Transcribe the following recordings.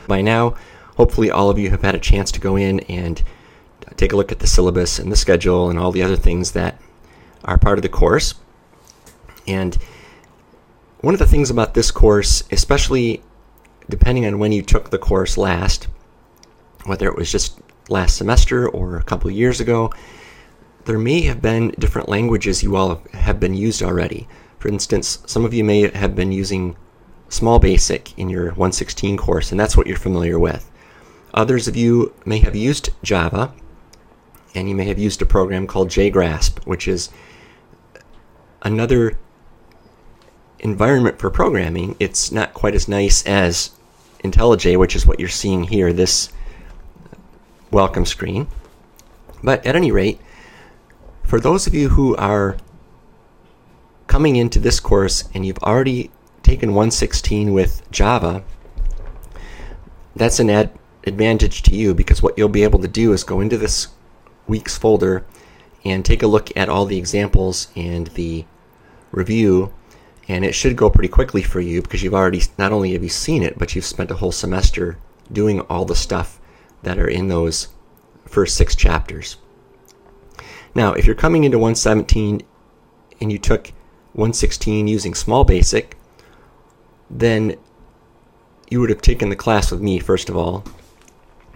By now, hopefully all of you have had a chance to go in and take a look at the syllabus and the schedule and all the other things that are part of the course. And one of the things about this course, especially depending on when you took the course last, whether it was just last semester or a couple of years ago, there may have been different languages you all have been used already. For instance, some of you may have been using Small Basic in your 116 course, and that's what you're familiar with. Others of you may have used Java, and you may have used a program called JGrasp, which is another environment for programming. It's not quite as nice as IntelliJ, which is what you're seeing here, this welcome screen. But at any rate, for those of you who are coming into this course and you've already taken 116 with Java, that's an advantage to you, because what you'll be able to do is go into this week's folder and take a look at all the examples and the review, and it should go pretty quickly for you because you've already, not only have you seen it, but you've spent a whole semester doing all the stuff that are in those first 6 chapters. Now, if you're coming into 117 and you took 116 using Small Basic, then you would have taken the class with me, first of all,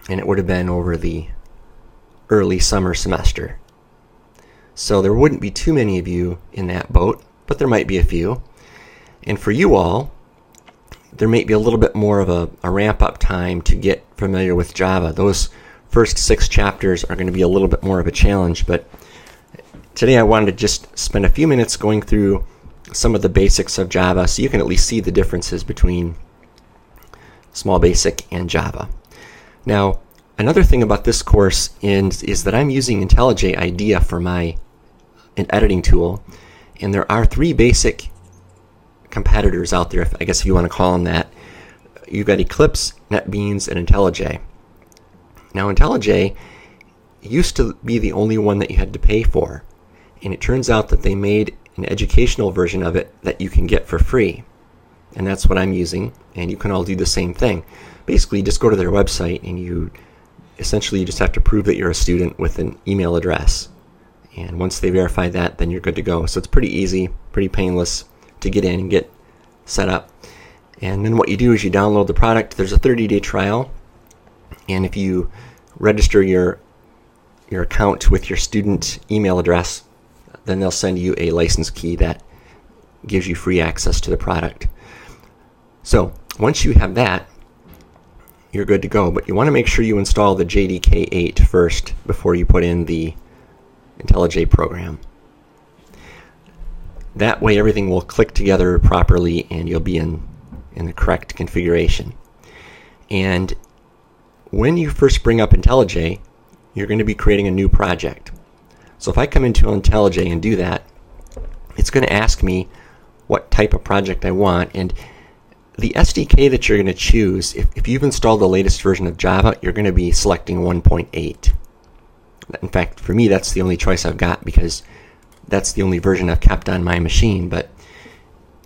and it would have been over the early summer semester. So there wouldn't be too many of you in that boat, but there might be a few. And for you all, there may be a little bit more of a ramp-up time to get familiar with Java. Those first 6 chapters are going to be a little bit more of a challenge, but today I wanted to just spend a few minutes going through some of the basics of Java so you can at least see the differences between Small Basic and Java. Now, another thing about this course is that I'm using IntelliJ IDEA for my editing tool, and there are 3 basic competitors out there, I guess if you want to call them that. You've got Eclipse, NetBeans, and IntelliJ. Now, IntelliJ used to be the only one that you had to pay for, and it turns out that they made an educational version of it that you can get for free, and that's what I'm using, and you can all do the same thing. Basically, you just go to their website and you just have to prove that you're a student with an email address, and once they verify that, then you're good to go. So it's pretty easy, pretty painless to get in and get set up. And then what you do is you download the product. There's a 30-day trial, and if you register your account with your student email address, then they'll send you a license key that gives you free access to the product. So once you have that, you're good to go, but you want to make sure you install the JDK 8 first before you put in the IntelliJ program. That way everything will click together properly and you'll be in the correct configuration. And when you first bring up IntelliJ, you're going to be creating a new project. So if I come into IntelliJ and do that, it's going to ask me what type of project I want, and the SDK that you're going to choose, if you've installed the latest version of Java, you're going to be selecting 1.8. In fact, for me, that's the only choice I've got because that's the only version I've kept on my machine. But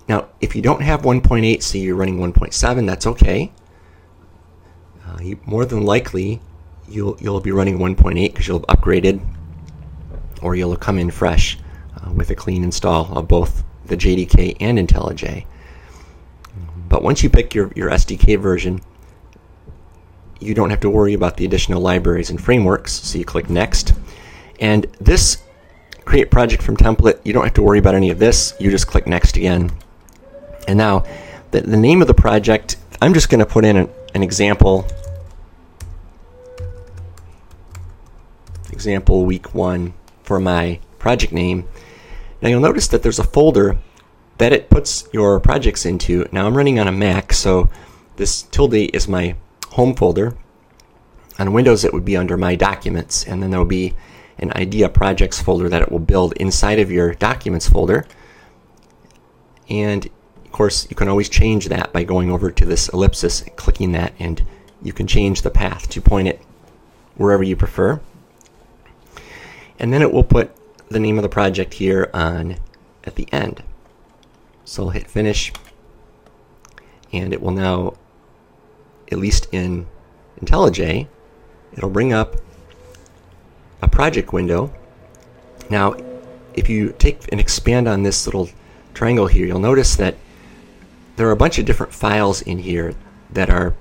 now, if you don't have 1.8, so you're running 1.7, that's okay. More than likely, you'll be running 1.8 because you'll have upgraded, or you'll have come in fresh with a clean install of both the JDK and IntelliJ. But once you pick your SDK version, you don't have to worry about the additional libraries and frameworks, so you click Next. And this Create Project from Template, you don't have to worry about any of this. You just click Next again. And now, the name of the project, I'm just going to put in an example week 1 for my project name. Now you'll notice that there's a folder that it puts your projects into. Now I'm running on a Mac, so this tilde is my home folder. On Windows it would be under My Documents, and then there will be an IDEA Projects folder that it will build inside of your Documents folder. And of course you can always change that by going over to this ellipsis and clicking that, and you can change the path to point it wherever you prefer. And then it will put the name of the project here on at the end. So I'll hit Finish, and it will now at least in IntelliJ, it'll bring up a project window. Now, if you take and expand on this little triangle here, you'll notice that there are a bunch of different files in here that are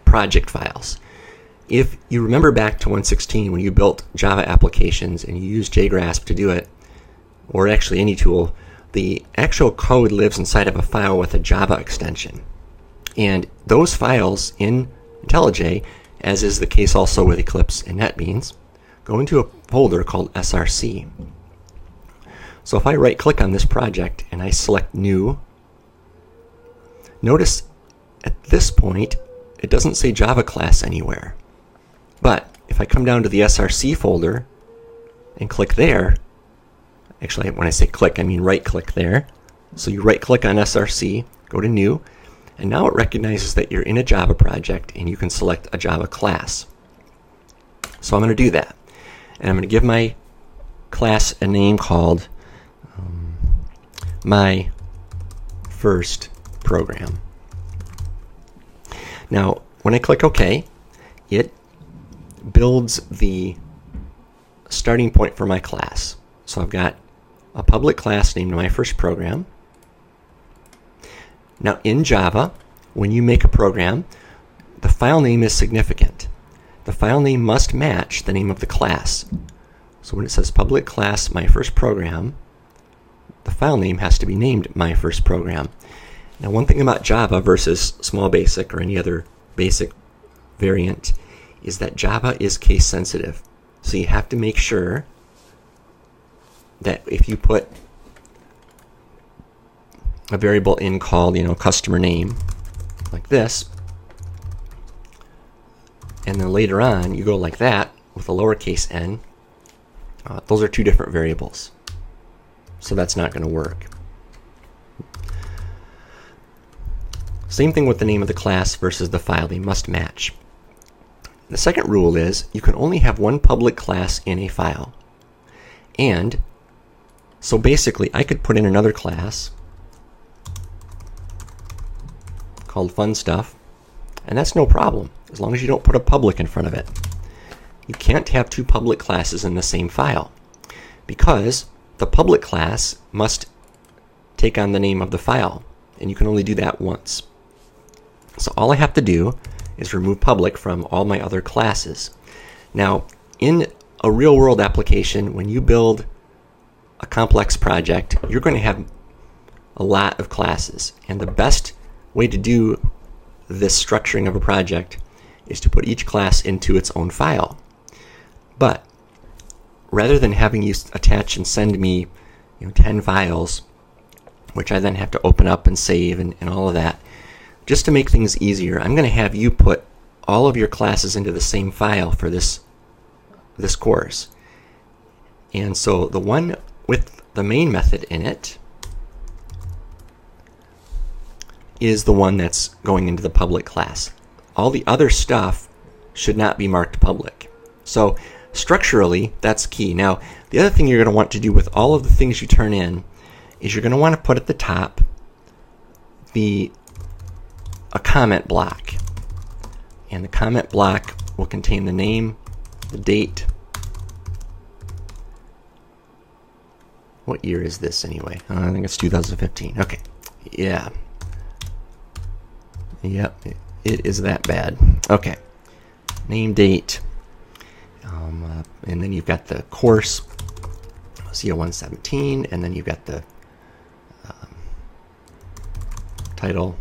project files. If you remember back to 1.16 when you built Java applications and you used JGrasp to do it, or actually any tool, the actual code lives inside of a file with a Java extension. And those files in IntelliJ, as is the case also with Eclipse and NetBeans, go into a folder called src. So if I right-click on this project and I select New, notice at this point it doesn't say Java class anywhere. But if I come down to the src folder and click there, actually when I say click I mean right-click there, so you right-click on src, go to New, and now it recognizes that you're in a Java project and you can select a Java class. So I'm going to do that. And I'm going to give my class a name called My First Program. Now, when I click OK, it builds the starting point for my class. So I've got a public class named My First Program. Now, in Java, when you make a program, the file name is significant. The file name must match the name of the class. So when it says public class My First Program, the file name has to be named My First Program. Now, one thing about Java versus Small Basic or any other basic variant is that Java is case sensitive. So you have to make sure that if you put a variable in called, customer name, like this, and then later on you go like that with a lowercase n, those are two different variables. So that's not going to work. Same thing with the name of the class versus the file. They must match. The second rule is you can only have one public class in a file. And so basically I could put in another class called fun stuff, and that's no problem as long as you don't put a public in front of it. You can't have two public classes in the same file because the public class must take on the name of the file, and you can only do that once. So all I have to do is remove public from all my other classes. Now, in a real-world application, when you build a complex project, you're going to have a lot of classes, and the best way to do this structuring of a project is to put each class into its own file. But rather than having you attach and send me 10 files, which I then have to open up and save and all of that, just to make things easier, I'm going to have you put all of your classes into the same file for this course. And so the one with the main method in it is the one that's going into the public class. All the other stuff should not be marked public. So structurally, that's key. Now, the other thing you're going to want to do with all of the things you turn in is you're going to want to put at the top a comment block. And the comment block will contain the name, the date. What year is this anyway? I think it's 2015. Okay. Yeah. Yep. It is that bad. Okay. Name, date. And then you've got the course, CO117, and then you've got the title.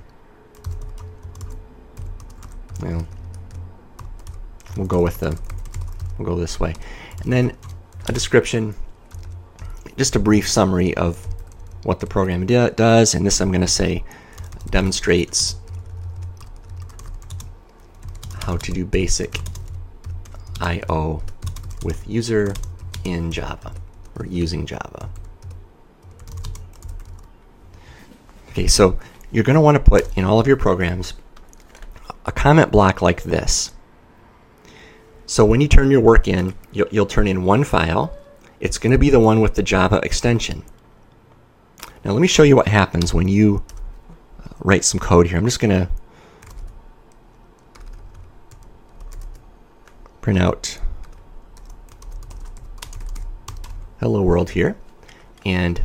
Well, we'll go this way. And then a description, just a brief summary of what the program does, and this I'm going to say demonstrates how to do basic I/O with user in Java, or using Java. Okay, so you're going to want to put in all of your programs a comment block like this. So when you turn your work in, you'll turn in one file. It's going to be the one with the Java extension. Now let me show you what happens when you write some code here. I'm just going to print out hello world here. And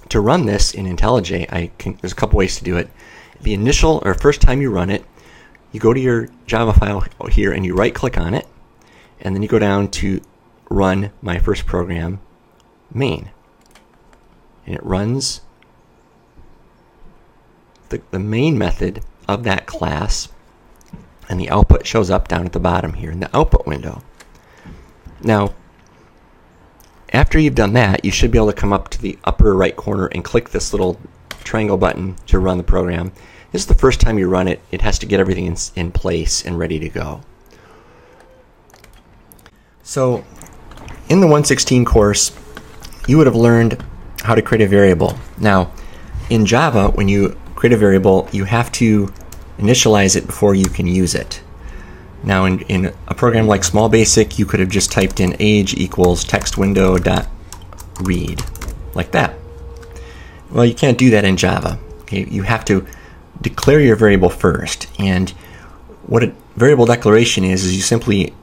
to run this in IntelliJ, there's a couple ways to do it. The initial or first time you run it, you go to your Java file here and you right click on it, and then you go down to run my first program main. And it runs the main method of that class, and the output shows up down at the bottom here in the output window. Now, after you've done that, you should be able to come up to the upper right corner and click this little triangle button to run the program. This is the first time you run it. It has to get everything in place and ready to go. So, in the 116 course, you would have learned how to create a variable. Now, in Java, when you create a variable, you have to initialize it before you can use it. Now, in a program like Small Basic, you could have just typed in age equals text window dot read, like that. Well, you can't do that in Java. Okay, you have to declare your variable first. And what a variable declaration is you simply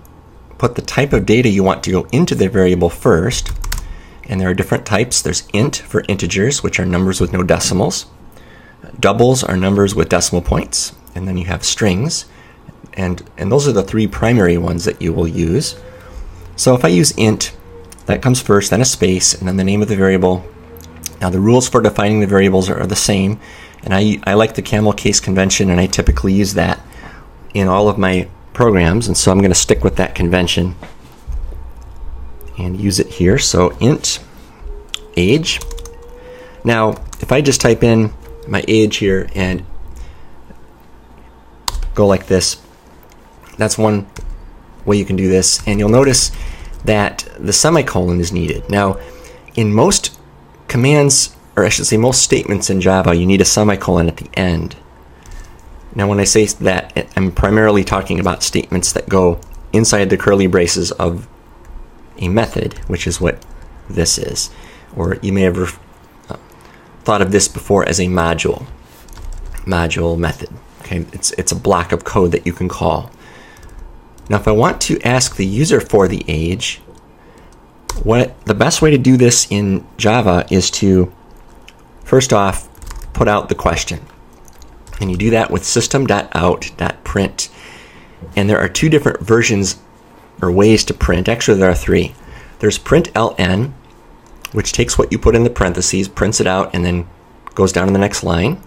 put the type of data you want to go into the variable first. And there are different types. There's int for integers, which are numbers with no decimals. Doubles are numbers with decimal points. And then you have strings. And those are the three primary ones that you will use. So if I use int, that comes first, then a space, and then the name of the variable. Now the rules for defining the variables are the same, and I like the camel case convention, and I typically use that in all of my programs, and so I'm going to stick with that convention and use it here. So int age. Now if I just type in my age here and go like this, that's one way you can do this, and you'll notice that the semicolon is needed. Now, in most commands, or I should say most statements in Java, you need a semicolon at the end. Now, when I say that, I'm primarily talking about statements that go inside the curly braces of a method, which is what this is. Or you may have thought of this before as a module method. Okay, it's a block of code that you can call. Now, if I want to ask the user for the age, the best way to do this in Java is to first off put out the question. And you do that with system.out.print. And there are two different versions or ways to print. Actually, there are three. There's println, which takes what you put in the parentheses, prints it out, and then goes down to the next line.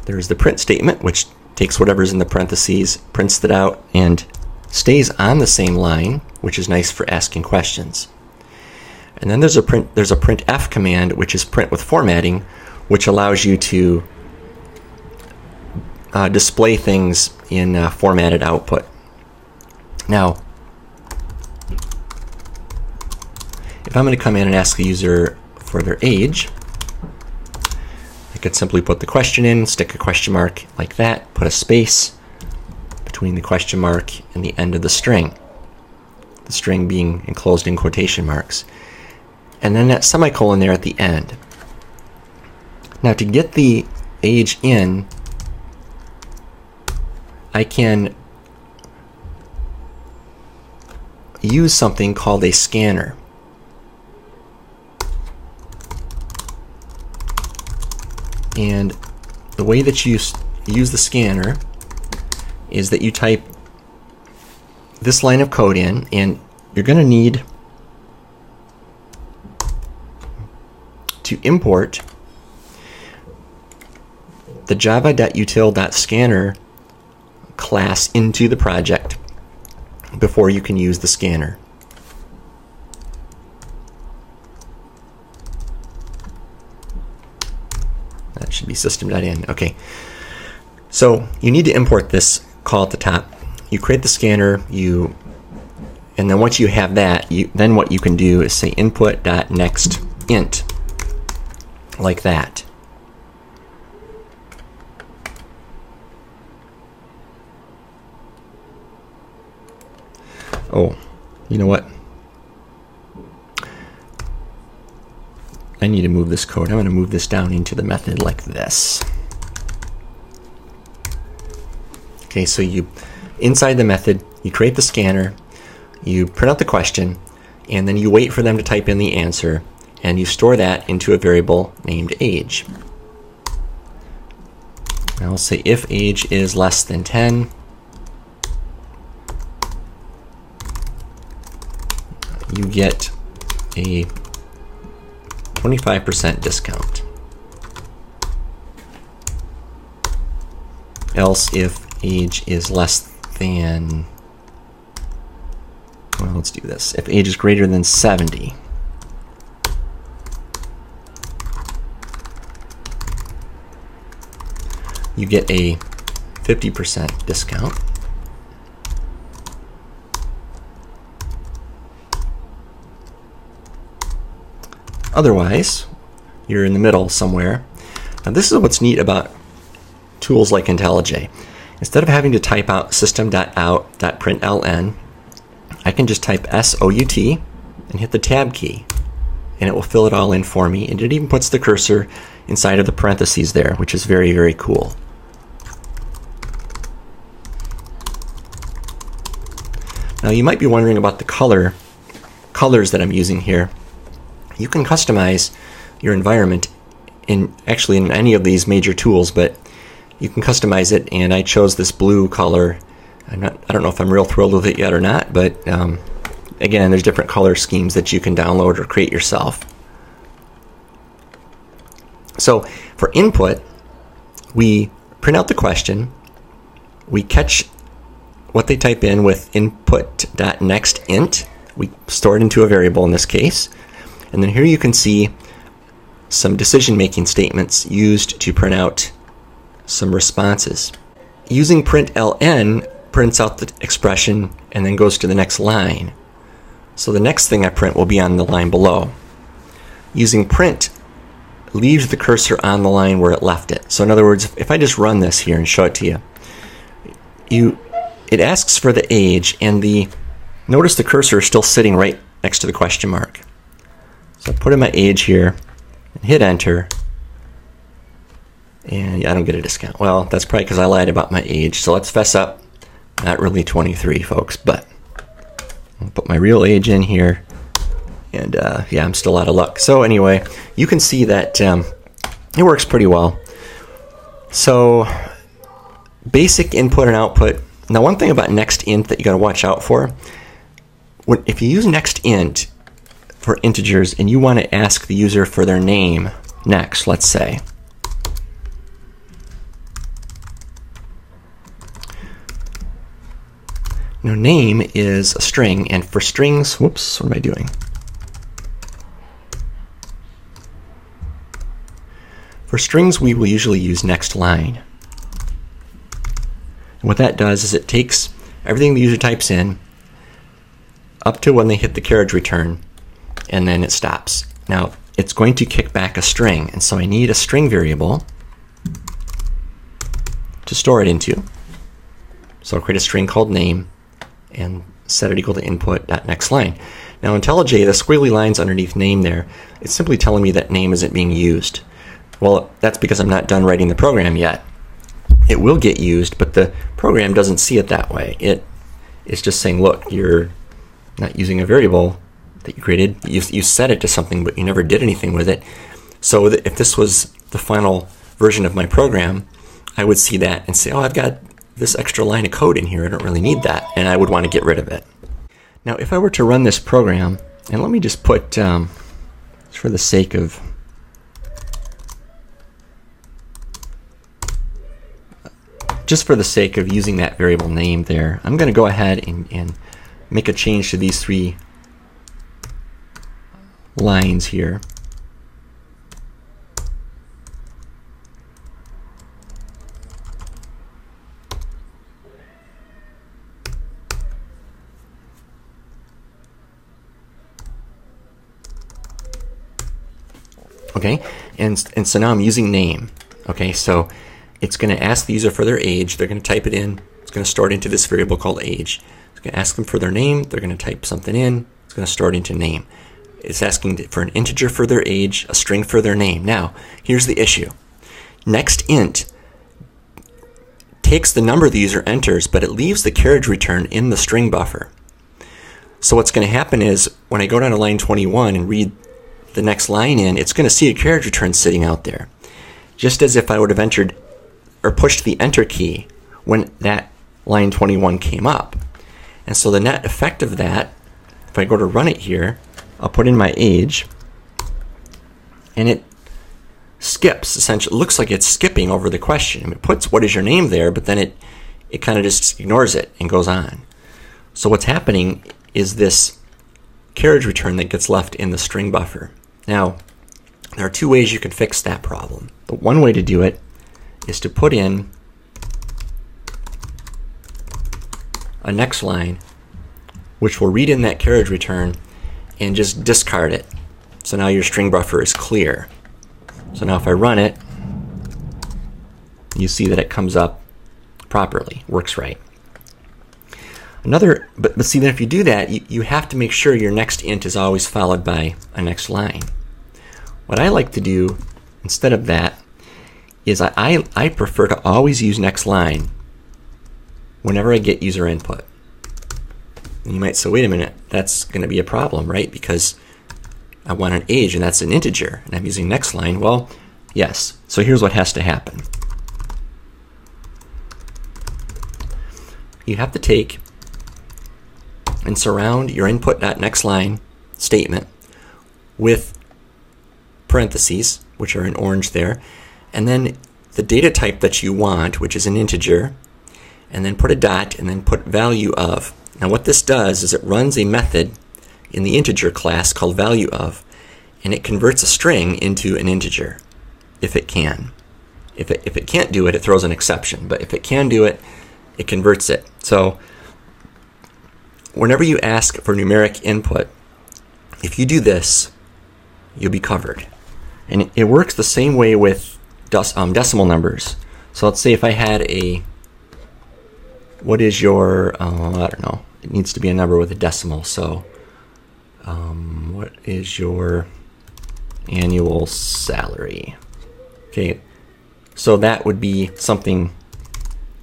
There's the print statement, which takes whatever's in the parentheses, prints it out, and stays on the same line, which is nice for asking questions. And then there's a printf command, which is print with formatting, which allows you to display things in formatted output. Now, if I'm going to come in and ask the user for their age, I could simply put the question in, stick a question mark like that, put a space between the question mark and the end of the string being enclosed in quotation marks, and then that semicolon there at the end. Now, to get the age in, I can use something called a scanner. And the way that you use the scanner is that you type this line of code in, and you're going to need to import the java.util.scanner class into the project before you can use the scanner. That should be system.in. Okay. So you need to import this call at the top. You create the scanner, and then once you have that, then what you can do is say input.nextInt, like that. Oh, you know what? I need to move this code. I'm going to move this down into the method like this. Okay, so you inside the method, you create the scanner, you print out the question, and then you wait for them to type in the answer, and you store that into a variable named age. Now I'll say if age is less than 10, you get a 25% discount. Else, if age is less than, well, let's do this. If age is greater than 70, you get a 50% discount. Otherwise, you're in the middle somewhere. Now this is what's neat about tools like IntelliJ. Instead of having to type out system.out.println, I can just type SOUT and hit the tab key, and it will fill it all in for me, and it even puts the cursor inside of the parentheses there, which is very, very cool. Now you might be wondering about the colors that I'm using here. You can customize your environment in any of these major tools, but you can customize it, and I chose this blue color. I don't know if I'm real thrilled with it yet or not, but again, there's different color schemes that you can download or create yourself. So for input, we print out the question, we catch what they type in with input.nextInt. We store it into a variable in this case. And then here you can see some decision-making statements used to print out some responses. Using println prints out the expression and then goes to the next line. So the next thing I print will be on the line below. Using print leaves the cursor on the line where it left it. So in other words, if I just run this here and show it to you, it asks for the age, and notice the cursor is still sitting right next to the question mark. So I put in my age here and hit enter, and I don't get a discount. Well, that's probably because I lied about my age. So let's fess up. Not really 23, folks, but I'll put my real age in here, and yeah, I'm still out of luck. So anyway, you can see that it works pretty well. So basic input and output. Now, one thing about nextInt that you got to watch out for, if you use nextInt for integers and you want to ask the user for their name next, let's say, now name is a string, and for strings, whoops, what am I doing? For strings, we will usually use nextLine. And what that does is it takes everything the user types in up to when they hit the carriage return, and then it stops. Now, it's going to kick back a string, and so I need a string variable to store it into. So I'll create a string called name and set it equal to input.nextLine. Now, IntelliJ, the squiggly lines underneath name there, it's simply telling me that name isn't being used. Well, that's because I'm not done writing the program yet. It will get used, but the program doesn't see it that way. It's just saying, look, you're not using a variable that you created. You set it to something, but you never did anything with it. So if this was the final version of my program, I would see that and say, oh, I've got this extra line of code in here. I don't really need that, and I would want to get rid of it. Now, if I were to run this program, and let me just put, for the sake of using that variable name there, I'm going to go ahead and make a change to these three lines here. Okay, and so now I'm using name. Okay, so it's going to ask the user for their age. They're going to type it in. It's going to store it into this variable called age. It's going to ask them for their name. They're going to type something in. It's going to store it into name. It's asking for an integer for their age, a string for their name. Now, here's the issue. NextInt takes the number the user enters, but it leaves the carriage return in the string buffer. So what's going to happen is when I go down to line 21 and read the next line in, it's going to see a carriage return sitting out there, just as if I would have entered or pushed the enter key when that line 21 came up. And so the net effect of that, if I go to run it here, I'll put in my age, and it skips, essentially. It looks like it's skipping over the question. I mean, it puts what is your name there, but then it kind of just ignores it and goes on. So what's happening is this carriage return that gets left in the string buffer. Now, there are two ways you can fix that problem. But one way to do it is to put in a next line, which will read in that carriage return and just discard it. So now your string buffer is clear. So now if I run it, you see that it comes up properly, works right. But see that if you do that, you have to make sure your next int is always followed by a next line. What I like to do instead of that is I prefer to always use next line whenever I get user input. And you might say, wait a minute, that's going to be a problem, right? Because I want an age, and that's an integer, and I'm using next line. Well, yes. So here's what has to happen. You have to take and surround your input.nextLine statement with parentheses, which are in orange there, and then the data type that you want, which is an integer, and then put a dot, and then put value of. Now what this does is it runs a method in the integer class called value of, and it converts a string into an integer, if it can. If it can't do it, it throws an exception, but if it can do it, it converts it. So whenever you ask for numeric input, if you do this, you'll be covered. And it works the same way with decimal numbers. So let's say if I had what is your, I don't know, it needs to be a number with a decimal. So what is your annual salary? Okay, so that would be something,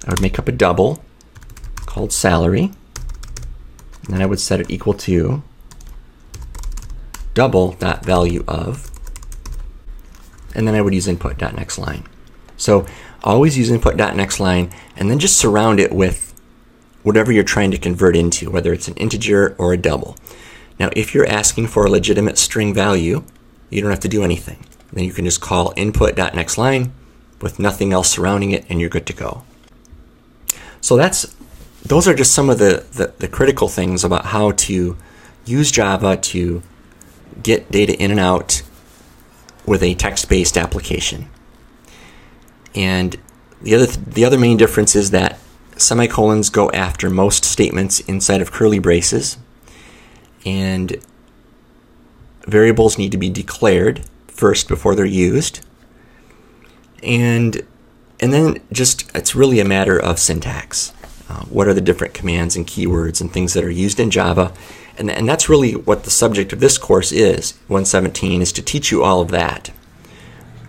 I would make up a double called salary. And then I would set it equal to double.value of, and then I would use input.nextLine. So always use input.nextLine, and then just surround it with whatever you're trying to convert into, whether it's an integer or a double. Now, if you're asking for a legitimate string value, you don't have to do anything. Then you can just call input.nextLine with nothing else surrounding it, and you're good to go. So those are just some of the critical things about how to use Java to get data in and out with a text-based application. And the other main difference is that semicolons go after most statements inside of curly braces, and variables need to be declared first before they're used. And then just it's really a matter of syntax. What are the different commands and keywords and things that are used in Java? And that's really what the subject of this course is, 117, is to teach you all of that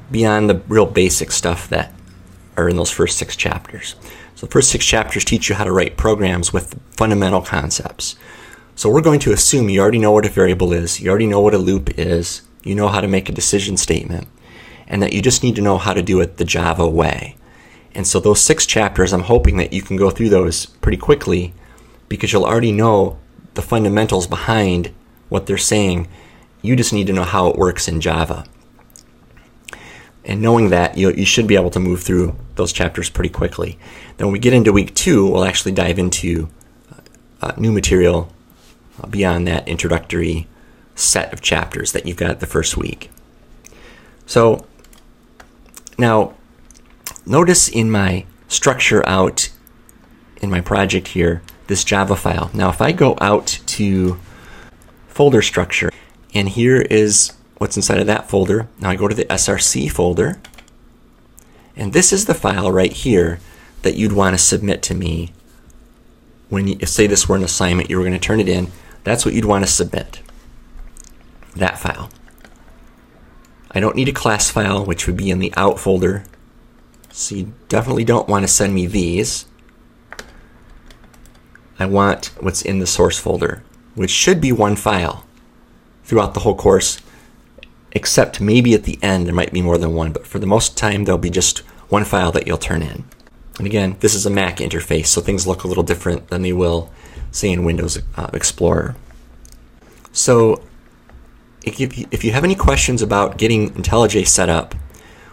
beyond the real basic stuff that are in those first 6 chapters. So the first 6 chapters teach you how to write programs with fundamental concepts. So we're going to assume you already know what a variable is, you already know what a loop is, you know how to make a decision statement, and that you just need to know how to do it the Java way. And so those 6 chapters, I'm hoping that you can go through those pretty quickly because you'll already know the fundamentals behind what they're saying. You just need to know how it works in Java. And knowing that, you should be able to move through those chapters pretty quickly. Then when we get into week 2, we'll actually dive into new material beyond that introductory set of chapters that you've got the first week. So now, notice in my structure out in my project here, this Java file. Now if I go out to folder structure, and here is what's inside of that folder. Now I go to the src folder, and this is the file right here that you'd want to submit to me when you say this were an assignment, you were going to turn it in. That's what you'd want to submit, that file. I don't need a class file, which would be in the out folder So you definitely don't want to send me these. I want what's in the source folder, which should be one file throughout the whole course, except maybe at the end there might be more than one, but for the most time there'll be just one file that you'll turn in. And again, this is a Mac interface, so things look a little different than they will, say, in Windows Explorer. So if you have any questions about getting IntelliJ set up,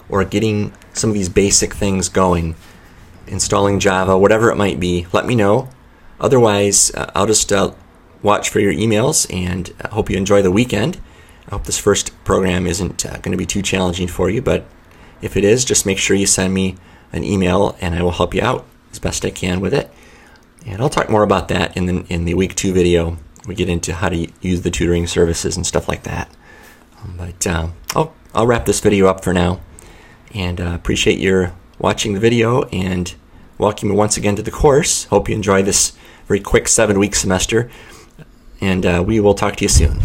or getting some of these basic things going, installing Java, whatever it might be, let me know. Otherwise, I'll just watch for your emails, and I hope you enjoy the weekend. I hope this first program isn't going to be too challenging for you, but if it is, just make sure you send me an email and I will help you out as best I can with it. And I'll talk more about that in the week 2 video. We get into how to use the tutoring services and stuff like that. But I'll wrap this video up for now, and appreciate your watching the video and welcome you once again to the course. Hope you enjoy this very quick 7-week semester, and we will talk to you soon.